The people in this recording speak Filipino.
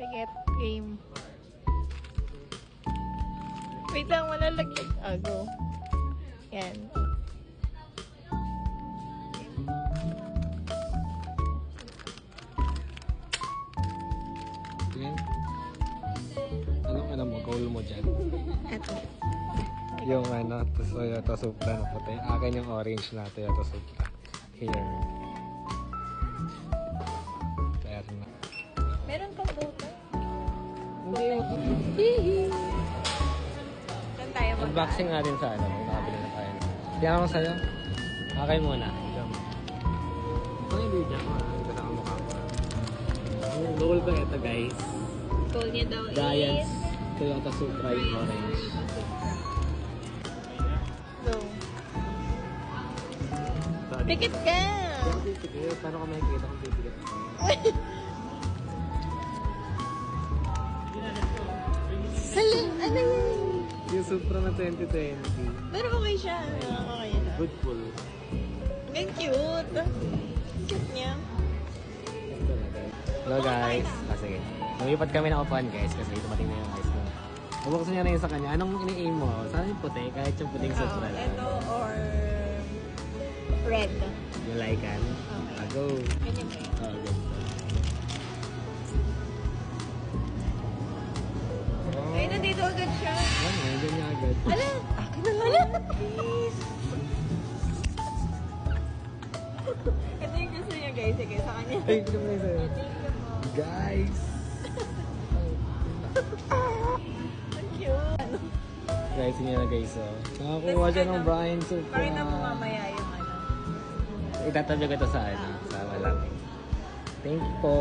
Sige, game. Wait lang, malalaglag. Go. Yan. Yan. Anong alam mo, goal mo dyan? Eto. Yung Toyota Supra na puti. Akin yung orange na Toyota Supra. Here. Pero na. Meron kang boto? Hindi mo. Saan tayo mag- Unboxing natin sa makabili na tayo. Kaya ako sa'yo. Akin muna. Ano yung video ko? Ito sa kamukha ko. Ang goal ko ito guys. Goal niya daw Giants. is... Toyota Supra yung orange. Go. Pikit ka! Sige, paano ka makikita kung pipigit ako? Hala, ano yun? Yung Supra na 2020. Pero okay siya. Okay na. Good pull. Ang cute. Cute niya. Hello guys. Sige. Lumipat kami ng upuan guys kasi dumating na yung ice cream. Bubuksan niya na yung sa kanya. Anong ini-aim mo? Saan yung puti? Kahit yung puting Supra lang. Ito or red. Yung Lycan. Okay. Go. Ganyan ba yun? Oh, good. Ay, nandito agad siya. Ano, nandiyan niya agad. Hala! Akin na lang. Please. Ito yung gusto niya guys. Sige, sa kanya. Ay, ito naman yung sa'yo. Guys! Ang cute. Ano? Guys, yun na guys. Oh. Nakakuha siya ng Brian Supra. Pakita mo mamaya yung ano. Itatabi ko ito sa ano. Sa malamig. Thank you po.